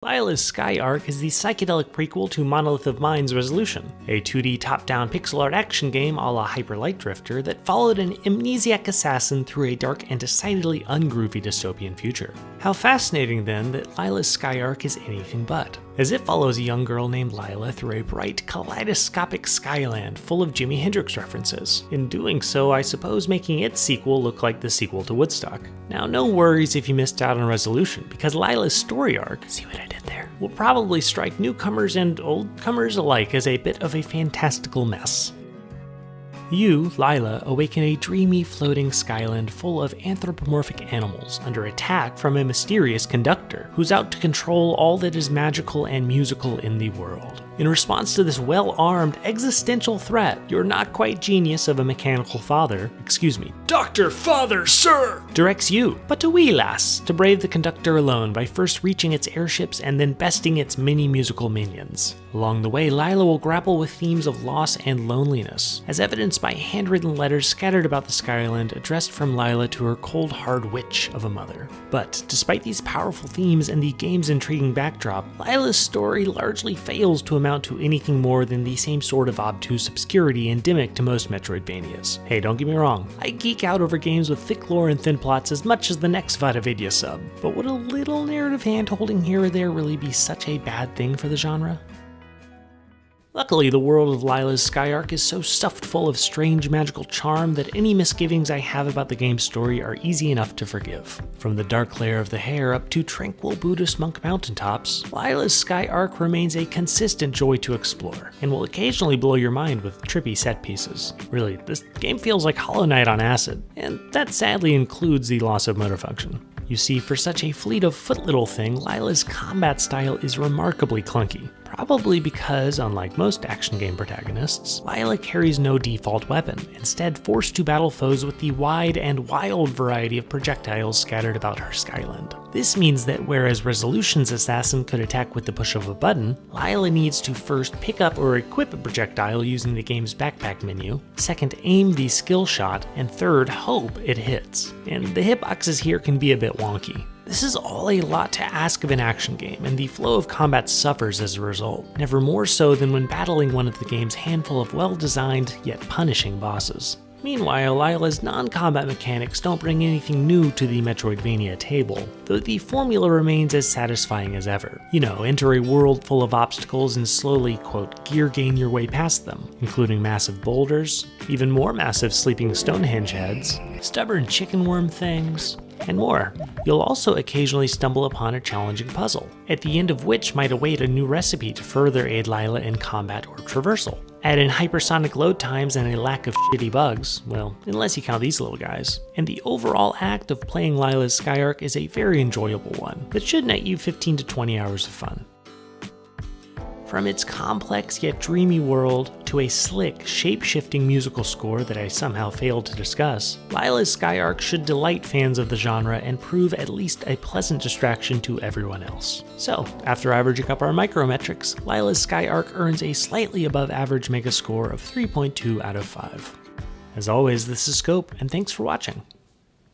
LILA'S Sky Ark is the psychedelic prequel to Monolith of Mind's Revolutiion, a 2D top-down pixel art action game a la Hyper Light Drifter that followed an amnesiac assassin through a dark and decidedly ungroovy dystopian future. How fascinating then that LILA'S Sky Ark is anything but, as it follows a young girl named Lila through a bright, kaleidoscopic skyland full of Jimi Hendrix references, in doing so I suppose making its sequel look like the sequel to Woodstock. Now no worries if you missed out on Revolutiion, because Lila's story arc, see what I did there, will probably strike newcomers and oldcomers alike as a bit of a fantastical mess. You, Lila, awaken a dreamy, floating skyland full of anthropomorphic animals under attack from a mysterious conductor who's out to control all that is magical and musical in the world. In response to this well-armed, existential threat, your not-quite-genius of a mechanical father, Dr. Father, sir, directs you, but to LILA'S, to brave the conductor alone by first reaching its airships and then besting its many musical minions. Along the way, Lila will grapple with themes of loss and loneliness, as evidenced by handwritten letters scattered about the Skyland addressed from Lila to her cold, hard witch of a mother. But despite these powerful themes and the game's intriguing backdrop, Lila's story largely fails to amount to anything more than the same sort of obtuse obscurity endemic to most Metroidvanias. Hey, don't get me wrong, I geek out over games with thick lore and thin plots as much as the next Vitavidia sub, but would a little narrative hand-holding here or there really be such a bad thing for the genre? Luckily, the world of LILA'S Sky Ark is so stuffed full of strange magical charm that any misgivings I have about the game's story are easy enough to forgive. From the dark lair of the hair up to tranquil Buddhist monk mountaintops, LILA'S Sky Ark remains a consistent joy to explore, and will occasionally blow your mind with trippy set pieces. Really, this game feels like Hollow Knight on acid, and that sadly includes the loss of motor function. You see, for such a fleet of foot little thing, Lila's combat style is remarkably clunky. Probably because, unlike most action game protagonists, Lila carries no default weapon, instead forced to battle foes with the wide and wild variety of projectiles scattered about her skyland. This means that whereas Revolutiion's assassin could attack with the push of a button, Lila needs to first pick up or equip a projectile using the game's backpack menu, second aim the skill shot, and third hope it hits. And the hitboxes here can be a bit wonky. This is all a lot to ask of an action game, and the flow of combat suffers as a result, never more so than when battling one of the game's handful of well-designed, yet punishing bosses. Meanwhile, Lila's non-combat mechanics don't bring anything new to the Metroidvania table, though the formula remains as satisfying as ever. You know, enter a world full of obstacles and slowly, quote, gear gain your way past them, including massive boulders, even more massive sleeping Stonehenge heads, stubborn chicken worm things, and more. You'll also occasionally stumble upon a challenging puzzle, at the end of which might await a new recipe to further aid Lila in combat or traversal. Add in hypersonic load times and a lack of shitty bugs, well, unless you count these little guys, and the overall act of playing Lila's Sky Ark is a very enjoyable one that should net you 15 to 20 hours of fun. From its complex yet dreamy world to a slick, shape-shifting musical score that I somehow failed to discuss, Lila's Sky Ark should delight fans of the genre and prove at least a pleasant distraction to everyone else. So, after averaging up our micrometrics, Lila's Sky Ark earns a slightly above average megascore of 3.2 out of 5. As always, this is Scope, and thanks for watching.